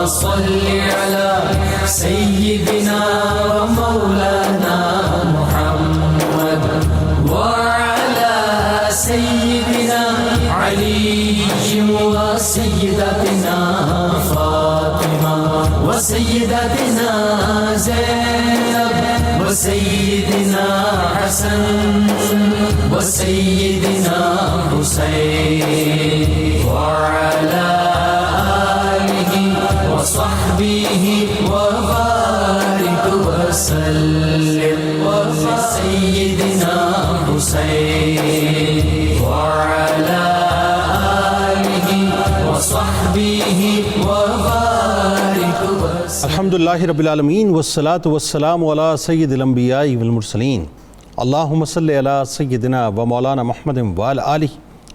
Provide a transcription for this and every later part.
صل على سيدنا ومولانا محمد وعلى سيدنا علي وسيدتنا فاطمة وسيدتنا زينب وسيدنا حسن وسيدنا حسين وعلى آله وصحبه وبارك وسلم وسيدنا حسين وعلى آله وصحبه وبارك وسلم. الحمدللہ رب العالمین والصلاة والسلام علی سید الانبیاء والمرسلین. اللہم صلی علی سیدنا و مولانا محمد وعلی آلہ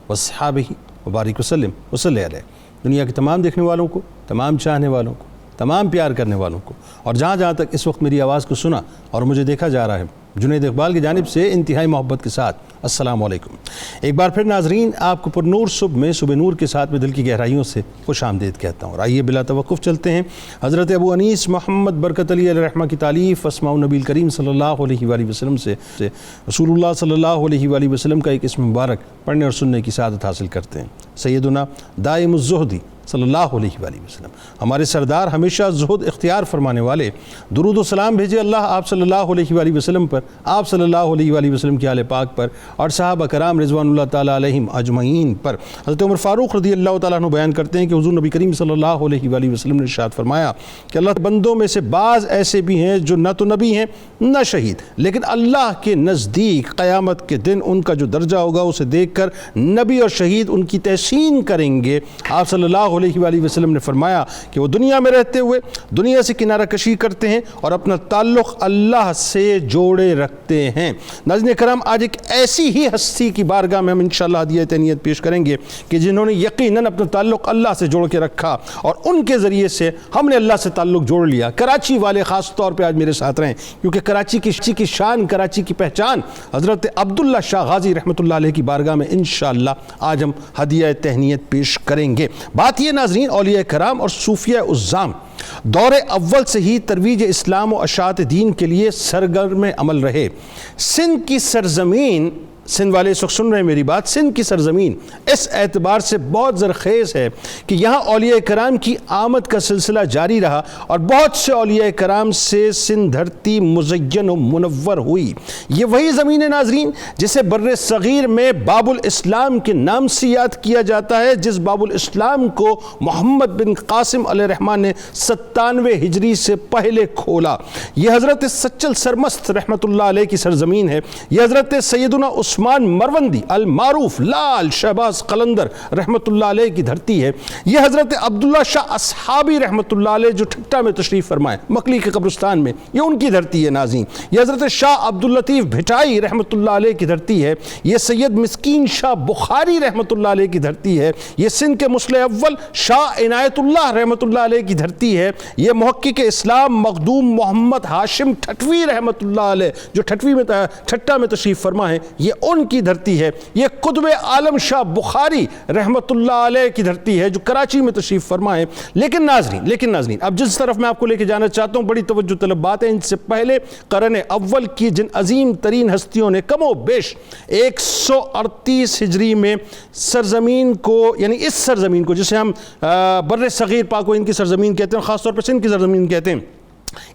وصحابہ وبارک وسلم وصلی علیہ. دنیا کے تمام دیکھنے والوں کو، تمام چاہنے والوں کو، تمام پیار کرنے والوں کو، اور جہاں جہاں تک اس وقت میری آواز کو سنا اور مجھے دیکھا جا رہا ہے، جنید اقبال کی جانب سے انتہائی محبت کے ساتھ السلام علیکم. ایک بار پھر ناظرین، آپ کو پر نور صبح میں صبح نور کے ساتھ میں دل کی گہرائیوں سے خوش آمدید کہتا ہوں. اور آئیے بلا توقف چلتے ہیں حضرت ابو انیس محمد برکت علی علیہ رحمہ کی تالیف اسماء النبی کریم صلی اللہ علیہ وآلہ وسلم سے رسول اللہ صلی اللہ علیہ وآلہ وسلم کا ایک اسم مبارک پڑھنے اور سننے کی سعادت حاصل کرتے ہیں. سیدنا دائم الزہدی صلی اللہ علیہ وآلہ وسلم، ہمارے سردار، ہمیشہ زہد اختیار فرمانے والے، درود و سلام بھیجے اللہ آپ صلی اللہ علیہ وآلہ وسلم پر، آپ صلی اللہ علیہ وآلہ وسلم کی آل پاک پر، اور صحابہ کرام رضوان اللہ تعالیٰ علیہم اجمعین پر. حضرت عمر فاروق رضی اللہ تعالیٰ عنہ بیان کرتے ہیں کہ حضور نبی کریم صلی اللہ علیہ وآلہ وسلم نے ارشاد فرمایا کہ اللہ کے بندوں میں سے بعض ایسے بھی ہیں جو نہ تو نبی ہیں نہ شہید، لیکن اللہ کے نزدیک قیامت کے دن ان کا جو درجہ ہوگا اسے دیکھ کر نبی اور شہید ان کی تحسین کریں گے. آپ صلی اللہ علیہ وآلہ وسلم نے فرمایا کہ وہ دنیا میں رہتے ہوئے دنیا سے کنارہ کشی کرتے ہیں اور اپنا تعلق اللہ سے جوڑے رکھتے ہیں. ناظرین کرام، آج ایک ایسی ہی ہستی کی بارگاہ میں ہم انشاءاللہ ہدیہ تہنیت پیش کریں گے کہ جنہوں نے یقیناً اپنا تعلق اللہ سے جوڑ کے رکھا اور ان کے ذریعے سے ہم نے اللہ سے تعلق جوڑ لیا. کراچی والے خاص طور پہ آج میرے ساتھ رہیں، کیونکہ کراچی کی شان، کراچی کی پہچان حضرت عبداللہ شاہ غازی رحمۃ اللہ علیہ کی بارگاہ میں انشاءاللہ آج ہم ہدیہ تہنیت پیش کریں گے. بات یہ ناظرین، اولیاء کرام اور صوفیاء عظام دور اول سے ہی ترویج اسلام و اشاعت دین کے لیے سرگرم عمل رہے. سندھ کی سرزمین، سندھ والے اس وقت سن رہے ہیں میری بات، سندھ کی سرزمین اس اعتبار سے بہت زرخیز ہے کہ یہاں اولیاء کرام کی آمد کا سلسلہ جاری رہا اور بہت سے اولیاء کرام سے سندھ دھرتی مزین و منور ہوئی. یہ وہی زمین ہے ناظرین جسے بر صغیر میں باب الاسلام کے نام سے یاد کیا جاتا ہے، جس باب الاسلام کو محمد بن قاسم علیہ الرحمن نے 97 ہجری سے پہلے کھولا. یہ حضرت سچل سرمست رحمۃ اللہ علیہ کی سرزمین ہے. یہ حضرت سیدنا عثمان مروندی المعروف لال شہباز قلندر رحمت اللہ علیہ کی دھرتی ہے. یہ حضرت عبداللہ شاہ اصحابی رحمت اللہ علیہ جو ٹھٹا میں تشریف فرمائے مکلی کے قبرستان میں، یہ ان کی دھرتی ہے ناظرین. یہ حضرت شاہ عبداللطیف بھٹائی رحمت اللہ علیہ کی دھرتی ہے. یہ سید مسکین شاہ بخاری رحمت اللہ علیہ کی دھرتی ہے. یہ سندھ کے مصلح اول شاہ عنایت اللہ رحمت اللہ علیہ کی دھرتی ہے. یہ محقق اسلام مخدوم محمد ہاشم ٹھٹوی رحمت اللہ علیہ جو ٹھٹا میں تشریف فرما ہے، یہ ان کی دھرتی ہے. یہ قطب عالم شاہ بخاری رحمت اللہ علیہ کی دھرتی ہے جو کراچی میں تشریف فرما ہے. لیکن ناظرین اب جس طرف میں آپ کو لے کے جانا چاہتا ہوں بڑی توجہ طلب بات ہے. ان سے پہلے قرن اول کی جن عظیم ترین ہستیوں نے کم و بیش 138 ہجری میں سرزمین کو، یعنی اس سرزمین کو جسے ہم بر صغیر پاک و ان کی سرزمین کہتے ہیں، خاص طور پر سندھ کی سرزمین کہتے ہیں،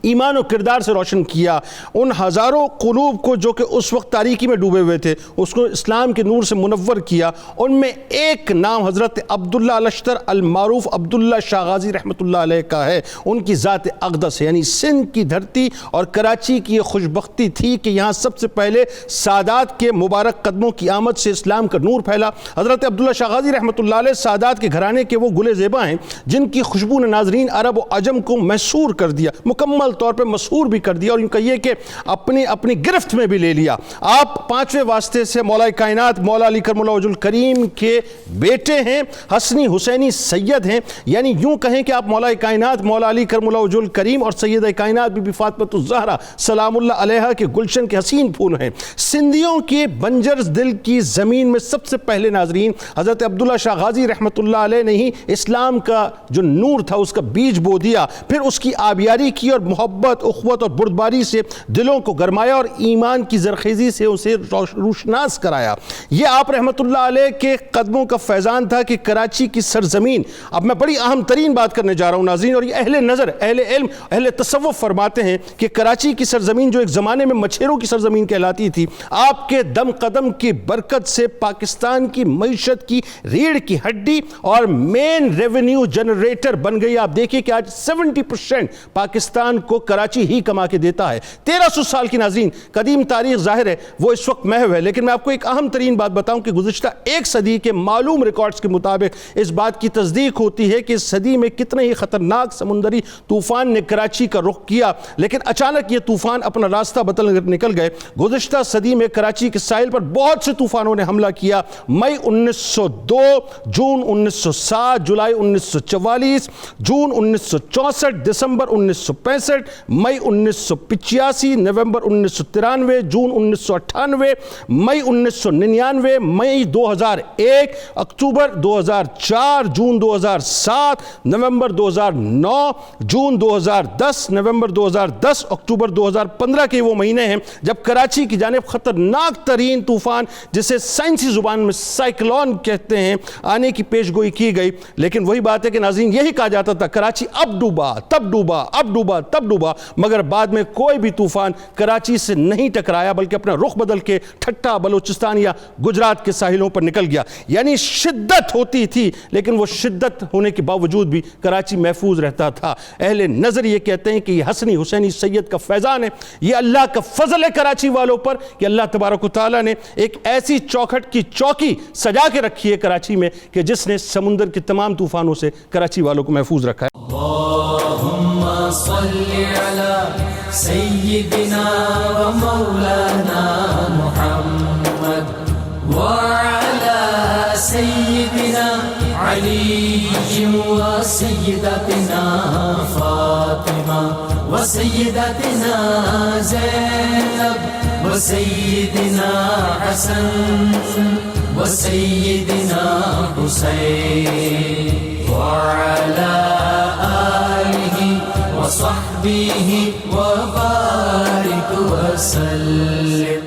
ایمان و کردار سے روشن کیا. ان ہزاروں قلوب کو جو کہ اس وقت تاریکی میں ڈوبے ہوئے تھے اس کو اسلام کے نور سے منور کیا. ان میں ایک نام حضرت عبداللہ الاشتر المعروف عبداللہ شاہ غازی رحمت اللہ علیہ کا ہے. ان کی ذات اقدس ہے، یعنی سندھ کی دھرتی اور کراچی کی یہ خوشبختی تھی کہ یہاں سب سے پہلے سادات کے مبارک قدموں کی آمد سے اسلام کا نور پھیلا. حضرت عبداللہ شاہ غازی رحمت اللہ علیہ سادات کے گھرانے کے وہ گلے زیبا ہیں جن کی خوشبو نے ناظرین عرب و عجم کو محصور کر دیا، مکمل طور پہ مسحور بھی کر دیا اور ان کا یہ کہ اپنی گرفت میں بھی لے لیا۔ آپ 5ویں واسطے سے مولا کائنات مولا علی کرم اللہ وجہ الکریم کے بیٹے ہیں، حسنی حسینی سید ہیں، یعنی یوں کہیں کہ آپ مولا کائنات مولا علی کرم اللہ وجہ الکریم اور سیدہ کائنات بی بی فاطمہ الزہرا سلام اللہ علیہا کے گلشن کے حسین پھول ہیں۔ سندھیوں کے بنجر دل کی زمین میں سب سے پہلے ناظرین حضرت عبداللہ شاہ غازی رحمۃ اللہ علیہ نے ہی اسلام کا جو نور تھا اس کا بیج بو دیا، پھر اس کی آبیاری کی اور محبت، اخوت اور بردباری سے دلوں کو گرمایا اور ایمان کی زرخیزی سے اسے روشناس کرایا۔ یہ آپ رحمۃ اللہ علیہ کے قدموں کا فیضان تھا کہ کراچی کی سرزمین، اب میں بڑی اہم ترین بات کرنے جا رہا ہوں ناظرین، اور یہ اہل نظر، اہل علم، اہل تصوف فرماتے ہیں کہ کراچی کی سرزمین جو ایک زمانے میں مچھیروں کی سرزمین کہلاتی تھی، آپ کے دم قدم کی برکت سے پاکستان کی معیشت کی ریڑھ کی ہڈی اور مین ریونیو جنریٹر بن گئی۔ آپ دیکھیں کہ آج 70% پاکستان کو کراچی ہی کما کے دیتا ہے۔ 1300 سال کی ناظرین قدیم تاریخ ظاہر ہے وہ اس وقت محو ہے، لیکن میں آپ کو ایک اہم ترین بات بتاؤں کہ گزشتہ ایک صدی کے معلوم ریکارڈز کے مطابق اس بات کی تصدیق ہوتی ہے کہ اس صدی میں کتنے ہی خطرناک سمندری طوفان نے کراچی کا رخ کیا، لیکن اچانک یہ طوفان اپنا راستہ بدل نکل گئے۔ گزشتہ صدی میں کراچی کے ساحل پر بہت سے طوفانوں نے حملہ کیا۔ مئی 1902، جون 1907، جولائی 1944، جون 1964، دسمبر 1965، مئی 1985، نومبر 1993، جون 1998، مئی 1999، مئی 2001، اکتوبر 2004، جون 2007، نومبر 2009، جون 2010، نومبر 2010، اکتوبر 2015 کے وہ مہینے ہیں جب کراچی کی جانب خطرناک ترین طوفان جسے سائنسی زبان میں سائیکلون کہتے ہیں آنے کی پیشگوئی کی گئی۔ لیکن وہی بات ہے کہ ناظرین یہی کہا جاتا تھا کراچی اب ڈوبا، تب ڈوبا، اب ڈوبا، تب ڈوبا، مگر بعد میں کوئی بھی طوفان کراچی سے نہیں ٹکرایا بلکہ اپنا رخ بدل کے ٹھٹھا بلوچستان یا گجرات کے ساحلوں پر نکل گیا۔ یعنی شدت ہوتی تھی لیکن وہ شدت ہونے کے باوجود بھی کراچی محفوظ رہتا تھا۔ اہل نظر یہ کہتے ہیں کہ یہ حسنی حسینی سید کا فیضان ہے، یہ اللہ کا فضل ہے کراچی والوں پر کہ اللہ تبارک و تعالیٰ نے ایک ایسی چوکھٹ کی چوکی سجا کے رکھی ہے کراچی میں کہ جس نے سمندر کے تمام طوفانوں سے کراچی والوں کو محفوظ رکھا ہے۔ اللهم صل على سيدنا ومولانا محمد وعلى سيدنا علي وسيدتنا فاطمة وسيدتنا زينب وسيدنا حسن وسيدنا حسين وعلى آله وصحبه وبارك وسلم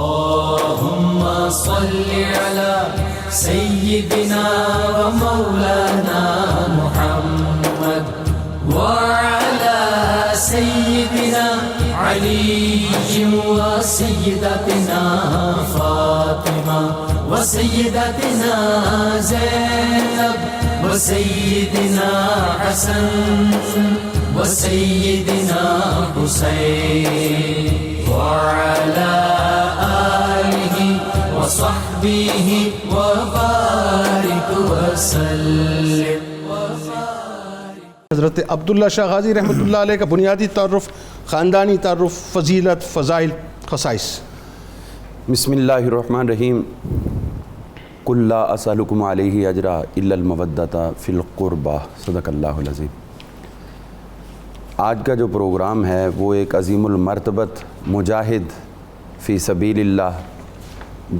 اللهم صل على سيدنا ومولانا محمد وعلى سيدنا علي وسيدتنا فاطمة وسيدتنا زينب وسيدنا حسن وسيدنا حسين وعلى آله وصحبه وبارك وسلم۔ حضرت عبداللہ شاہ غازی رحمۃ اللہ علیہ کا بنیادی تعارف، خاندانی تعارف، فضیلت، فضائل، خصائص۔ بسم اللہ الرحمن الرحیم۔ قل لا اسألکم علیہ اجرا الا المودۃ فی القربہ، صدق اللہ العظیم۔ آج کا جو پروگرام ہے وہ ایک عظیم المرتبت مجاہد فی سبیل اللہ،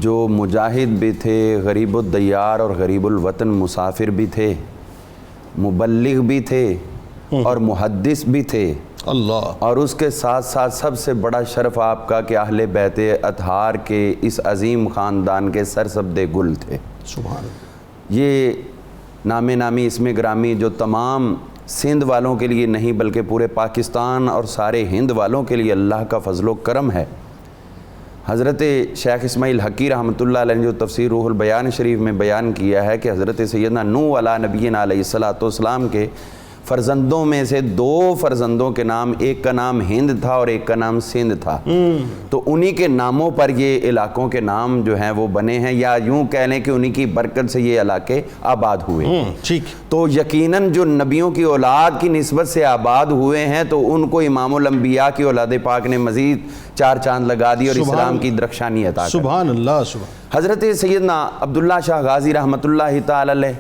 جو مجاہد بھی تھے، غریب الدیار اور غریب الوطن مسافر بھی تھے، مبلغ بھی تھے اور محدث بھی تھے، اللہ، اور اس کے ساتھ ساتھ سب سے بڑا شرف آپ کا کہ اہل بیت اطہار کے اس عظیم خاندان کے سرسبد گل تھے۔ سبحان یہ نام نامی اسم گرامی جو تمام سندھ والوں کے لیے نہیں بلکہ پورے پاکستان اور سارے ہند والوں کے لیے اللہ کا فضل و کرم ہے۔ حضرت شیخ اسماعیل حقی رحمۃ اللہ علیہ نے جو تفسیر روح البیان شریف میں بیان کیا ہے کہ حضرت سیدنا نوح علیہ نبینا علیہ الصلوۃ والسلام کے فرزندوں میں سے 2 فرزندوں کے نام، ایک کا نام ہند تھا اور ایک کا نام سندھ تھا، تو انہی کے ناموں پر یہ علاقوں کے نام جو ہیں وہ بنے ہیں، یا یوں کہہ لیں کہ انہی کی برکت سے یہ علاقے آباد ہوئے۔ ٹھیک، تو یقیناً جو نبیوں کی اولاد کی نسبت سے آباد ہوئے ہیں تو ان کو امام الانبیاء کی اولاد پاک نے مزید 4 چاند لگا دی اور اسلام کی درخشانی عطا کر۔ سبحان اللہ، سبحان۔ حضرت سیدنا عبداللہ شاہ غازی رحمۃ اللہ تعالی علیہ،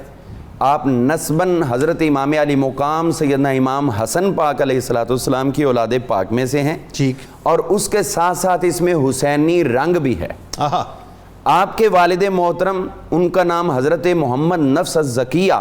آپ نسباً حضرت امام علی مقام سیدنا امام حسن پاک علیہ السلام کی اولاد پاک میں سے ہیں، ٹھیک، اور اس کے ساتھ ساتھ اس میں حسینی رنگ بھی ہے۔ آہا، آپ کے والد محترم، ان کا نام حضرت محمد نفس الزکیہ،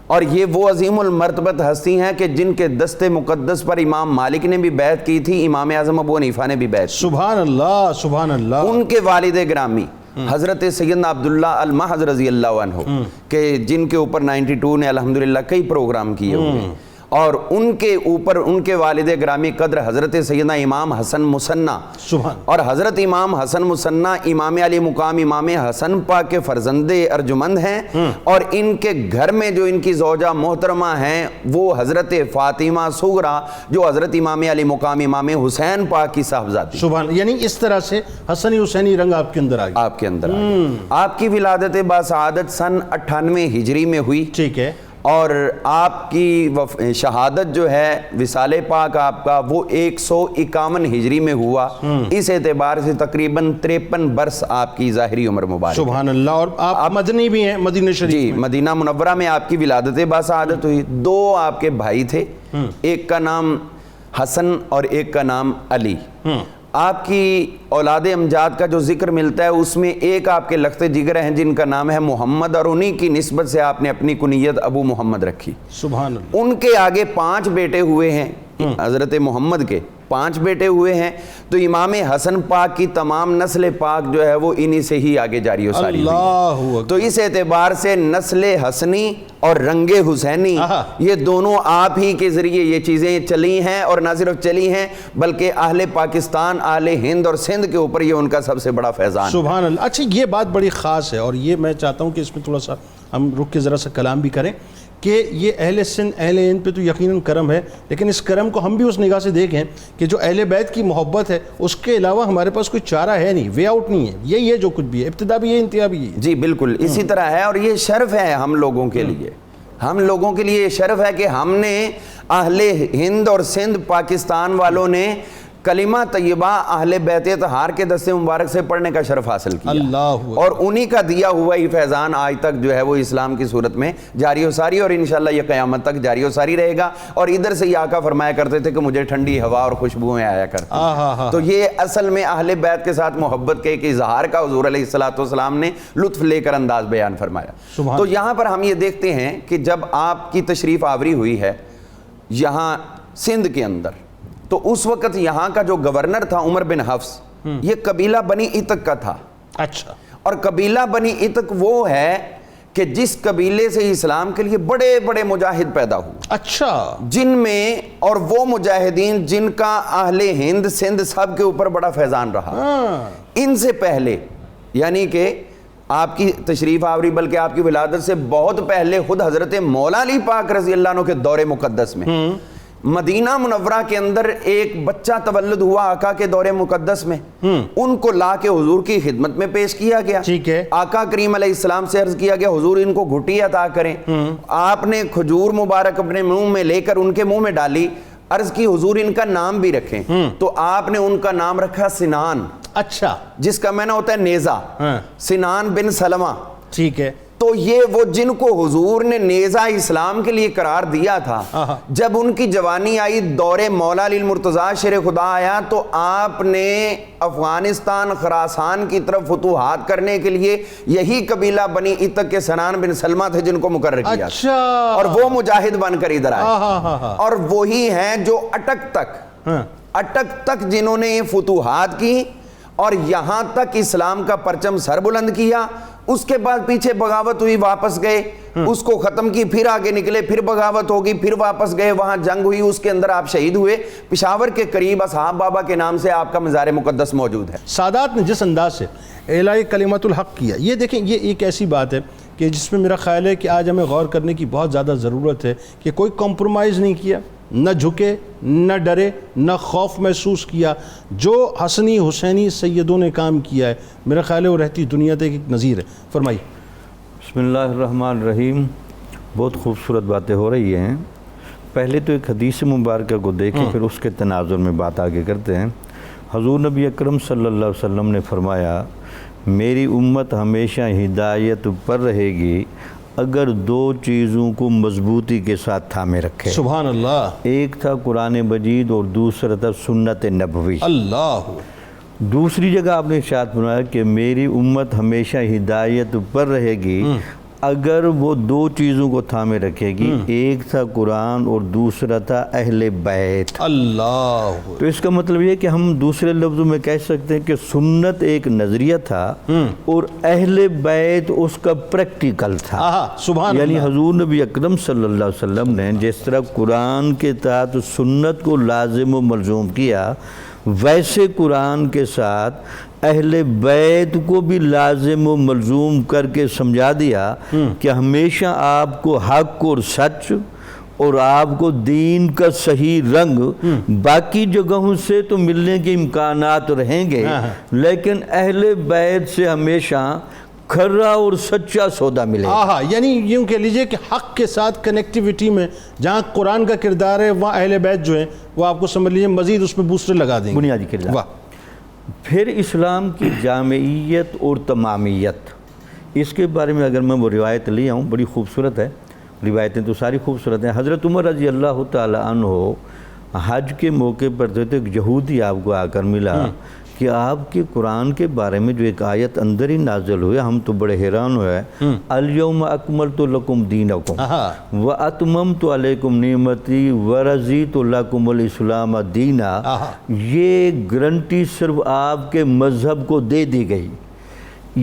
اور یہ وہ عظیم المرتبت ہستی ہیں کہ جن کے دست مقدس پر امام مالک نے بھی بیعت کی تھی، امام اعظم ابو حنیفہ نے بھی بیعت کی۔ سبحان اللہ، سبحان اللہ۔ ان کے والد گرامی حضرت سیدنا عبداللہ المحض رضی اللہ عنہ، کہ جن کے اوپر 92 نے الحمدللہ کئی پروگرام کیے ہوئے، اور ان کے اوپر ان کے والد گرامی قدر حضرت سیدنا امام حسن مثنیٰ، سبحان، اور حضرت امام حسن مثنیٰ امام علی مقام امام حسن پاک کے فرزند ارجمند ہیں، اور ان کے گھر میں جو ان کی زوجہ محترمہ ہیں وہ حضرت فاطمہ صغریٰ، جو حضرت امام علی مقام امام حسین پاک کی صاحبزادی۔ سبحان، یعنی اس طرح سے حسنی حسینی رنگ آپ کے اندر آ گیا۔ آپ کے اندر آپ کی ولادت باسعادت سن 98 ہجری میں ہوئی، ٹھیک ہے، اور آپ کی شہادت جو ہے وصال پاک آپ کا وہ 151 ہجری میں ہوا، اس اعتبار سے تقریباً 53 برس آپ کی ظاہری عمر مبارک۔ سبحان اللہ۔ اور آپ مدنی بھی ہیں، مدینہ شریف جی، مدینہ منورہ میں آپ کی ولادت باسعادت ہوئی۔ 2 آپ کے بھائی تھے، ایک کا نام حسن اور ایک کا نام علی۔ آپ کی اولاد امجاد کا جو ذکر ملتا ہے اس میں ایک آپ کے لخت جگر ہیں جن کا نام ہے محمد، اور انہی کی نسبت سے آپ نے اپنی کنیت ابو محمد رکھی۔ سبحان اللہ۔ ان کے آگے 5 بیٹے ہوئے ہیں، حضرت محمد کے 5 بیٹے ہوئے ہیں، تو امام حسن پاک کی تمام نسل پاک جو ہے وہ انہی سے ہی آگے جاری و ساری ہوئی ہے۔ اللہ تو اس اعتبار سے نسل حسنی اور رنگ حسینی یہ دونوں آپ ہی کے ذریعے یہ چیزیں چلی ہیں، اور نہ صرف چلی ہیں بلکہ اہل پاکستان، اہل ہند اور سندھ کے اوپر یہ ان کا سب سے بڑا فیضان۔ سبحان اللہ۔ اچھا، یہ بات بڑی خاص ہے، اور یہ میں چاہتا ہوں کہ اس میں تھوڑا سا ہم رک کے ذرا سا کلام بھی کریں کہ یہ اہل سندھ، اہل ہند پہ تو یقیناً کرم ہے، لیکن اس کرم کو ہم بھی اس نگاہ سے دیکھیں کہ جو اہل بیت کی محبت ہے اس کے علاوہ ہمارے پاس کوئی چارہ ہے نہیں، وے آؤٹ نہیں ہے، یہی ہے جو کچھ بھی ہے، ابتدا بھی ہے، انتہا بھی ہے۔ جی بالکل اسی طرح ہے، اور یہ شرف ہے ہم لوگوں کے لیے، ہم لوگوں کے لیے یہ شرف ہے کہ ہم نے اہل ہند اور سندھ پاکستان والوں نے کلمہ طیبہ اہل بیت اطہار کے دست مبارک سے پڑھنے کا شرف حاصل کیا، اللہ، اور انہی کا دیا ہوا ہی فیضان آج تک جو ہے وہ اسلام کی صورت میں جاری و ساری، اور انشاءاللہ یہ قیامت تک جاری و ساری رہے گا۔ اور ادھر سے یہ آقا فرمایا کرتے تھے کہ مجھے ٹھنڈی ہوا اور خوشبوئیں آیا کرتی، تو یہ اصل میں اہل بیت کے ساتھ محبت کے ایک اظہار کا حضور علیہ السلام نے لطف لے کر انداز بیان فرمایا۔ تو یہاں پر ہم یہ دیکھتے ہیں کہ جب آپ کی تشریف آوری ہوئی ہے یہاں سندھ کے اندر، تو اس وقت یہاں کا جو گورنر تھا عمر بن حفص، یہ قبیلہ بنی عتق کا تھا۔ اچھا، اور قبیلہ بنی عتق وہ ہے کہ جس قبیلے سے اسلام کے لیے بڑے بڑے مجاہد پیدا ہوئے، اچھا، جن میں اور وہ مجاہدین جن کا اہل ہند سندھ سب کے اوپر بڑا فیضان رہا۔ ان سے پہلے یعنی کہ آپ کی تشریف آوری بلکہ آپ کی ولادت سے بہت پہلے خود حضرت مولا علی پاک رضی اللہ عنہ کے دور مقدس میں مدینہ منورہ کے اندر ایک بچہ تولد ہوا آقا کے دور مقدس میں، ان کو لا کے حضور کی خدمت میں پیش کیا گیا۔ ٹھیک ہے، آقا کریم علیہ السلام سے عرض کیا گیا حضور ان کو گھٹی عطا کریں، آپ نے کھجور مبارک اپنے منہ میں لے کر ان کے منہ میں ڈالی، عرض کی حضور ان کا نام بھی رکھیں، تو آپ نے ان کا نام رکھا سنان، اچھا، جس کا معنی ہوتا ہے نیزہ، سنان بن سلمہ۔ ٹھیک ہے، تو یہ وہ جن کو حضور نے نیزہ اسلام کے لیے قرار دیا تھا، جب ان کی جوانی آئی، دور مولا علی المرتضیٰ شیر خدا آیا، تو آپ نے افغانستان خراسان کی طرف فتوحات کرنے کے لیے یہی قبیلہ بنی عتق کے سنان بن سلمہ تھے جن کو مقرر کیا، اچھا، اور وہ مجاہد بن کر ادھر آئے، اور وہی ہیں جو اٹک تک جنہوں نے فتوحات کی اور یہاں تک اسلام کا پرچم سر بلند کیا، اس کے بعد پیچھے بغاوت ہوئی، واپس گئے، اس کو ختم کی، پھر آگے نکلے، پھر بغاوت ہوگی، پھر واپس گئے، وہاں جنگ ہوئی، اس کے اندر آپ شہید ہوئے۔ پشاور کے قریب اصحاب بابا کے نام سے آپ کا مزار مقدس موجود ہے۔ سادات نے جس انداز سے اعلاء کلمت الحق کیا، یہ دیکھیں یہ ایک ایسی بات ہے کہ جس میں میرا خیال ہے کہ آج ہمیں غور کرنے کی بہت زیادہ ضرورت ہے کہ کوئی کمپرومائز نہیں کیا، نہ جھکے، نہ ڈرے، نہ خوف محسوس کیا۔ جو حسنی حسینی سیدوں نے کام کیا ہے میرا خیال ہے وہ رہتی دنیا تک ایک نظیر ہے۔ فرمائیے۔ بسم اللہ الرحمن الرحیم۔ بہت خوبصورت باتیں ہو رہی ہیں۔ پہلے تو ایک حدیث مبارکہ کو دیکھیں، پھر اس کے تناظر میں بات آگے کرتے ہیں۔ حضور نبی اکرم صلی اللہ علیہ وسلم نے فرمایا، میری امت ہمیشہ ہدایت پر رہے گی اگر دو چیزوں کو مضبوطی کے ساتھ تھامے رکھے۔ سبحان اللہ۔ ایک تھا قرآن مجید اور دوسرا تھا سنت نبوی۔ اللہ۔ دوسری جگہ آپ نے ارشاد فرمایا کہ میری امت ہمیشہ ہدایت پر رہے گی اگر وہ دو چیزوں کو تھامے رکھے گی، ایک تھا قرآن اور دوسرا تھا اہل بیت۔ اللہ۔ تو اس کا مطلب یہ کہ ہم دوسرے لفظوں میں کہہ سکتے ہیں کہ سنت ایک نظریہ تھا اور اہل بیت اس کا پریکٹیکل تھا۔ سبحان یعنی اللہ۔ حضور نبی اکرم صلی اللہ علیہ وسلم نے جس طرح قرآن کے تحت سنت کو لازم و ملزوم کیا، ویسے قرآن کے ساتھ اہل بیت کو بھی لازم و ملزوم کر کے سمجھا دیا کہ ہمیشہ آپ کو حق اور سچ اور آپ کو دین کا صحیح رنگ باقی جگہوں سے تو ملنے کے امکانات رہیں گے، لیکن اہل بیت سے ہمیشہ کھرا اور سچا سودا ملے گا۔ یعنی یوں کہہ لیجئے کہ حق کے ساتھ کنیکٹیوٹی میں جہاں قرآن کا کردار ہے وہاں اہل بیت جو ہیں وہ آپ کو سمجھ لیجئے مزید اس میں بوسٹر لگا دیں گے۔ بنیادی کردار۔ واہ۔ پھر اسلام کی جامعیت اور تمامیت، اس کے بارے میں اگر میں وہ روایت لے آؤں، بڑی خوبصورت ہے۔ روایتیں تو ساری خوبصورت ہیں۔ حضرت عمر رضی اللہ تعالی عنہ حج کے موقع پر تو ایک یہودی آپ کو آ کر ملا کہ آپ کے قرآن کے بارے میں جو ایک آیت اندر ہی نازل ہوئے، ہم تو بڑے حیران ہوئے، الیوم اکملت لکم دینکم واتممت علیکم نعمتی ورضیت لکم الاسلام دینا۔ یہ گارنٹی صرف آپ کے مذہب کو دے دی گئی،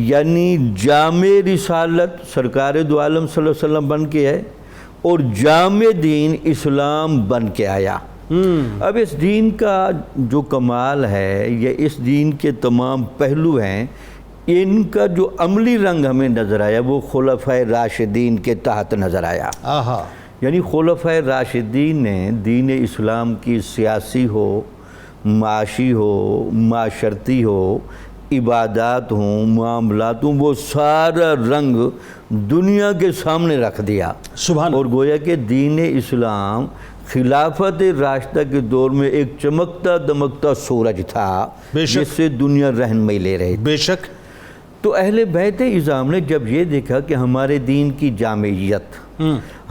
یعنی جامع رسالت سرکار دو عالم صلی اللہ علیہ وسلم بن کے ہے اور جامع دین اسلام بن کے آیا۔ اب اس دین کا جو کمال ہے یا اس دین کے تمام پہلو ہیں، ان کا جو عملی رنگ ہمیں نظر آیا وہ خلفائے راشدین کے تحت نظر آیا۔ یعنی خلفائے راشدین نے دین اسلام کی سیاسی ہو، معاشی ہو، معاشرتی ہو، عبادات ہوں، معاملات ہوں، وہ سارا رنگ دنیا کے سامنے رکھ دیا۔ سبحان۔ اور گویا کہ دین اسلام خلافت راشدہ کے دور میں ایک چمکتا دمکتا سورج تھا جس سے دنیا رہنمائی لے رہی تھی۔ بے شک۔ تو اہل بیت اعظام نے جب یہ دیکھا کہ ہمارے دین کی جامعیت،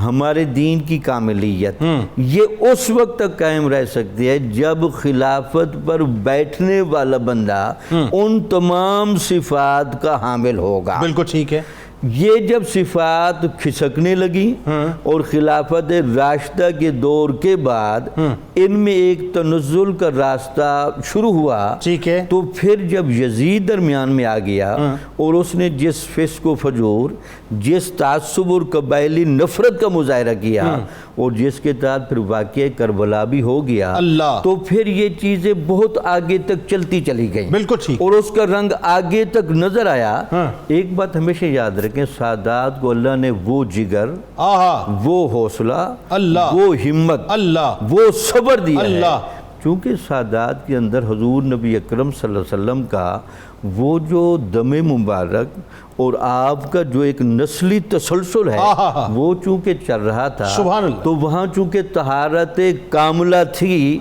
ہمارے دین کی کاملیت یہ اس وقت تک قائم رہ سکتی ہے جب خلافت پر بیٹھنے والا بندہ ان تمام صفات کا حامل ہوگا۔ بالکل ٹھیک ہے۔ یہ جب صفات کھسکنے لگی اور خلافت راشدہ کے دور کے بعد ان میں ایک تنزل کا راستہ شروع ہوا، ٹھیک ہے، تو پھر جب یزید درمیان میں آ گیا اور اس نے جس فسق و فجور، جس تعصب اور قبائلی نفرت کا مظاہرہ کیا اور جس کے تحت پھر واقعہ کربلا بھی ہو گیا، تو پھر یہ چیزیں بہت آگے تک چلتی چلی گئیں، بالکل ٹھیک، اور اس کا رنگ آگے تک نظر آیا۔ ایک بات ہمیشہ یاد رکھیں، سادات کو اللہ نے وہ جگر، وہ حوصلہ، وہ ہمت، وہ صبر دیا ہے، چونکہ سادات کے اندر حضور نبی اکرم صلی اللہ علیہ وسلم کا وہ جو دم مبارک اور آپ کا جو ایک نسلی تسلسل ہے وہ چونکہ چل رہا تھا، تو وہاں چونکہ طہارت کاملہ تھی،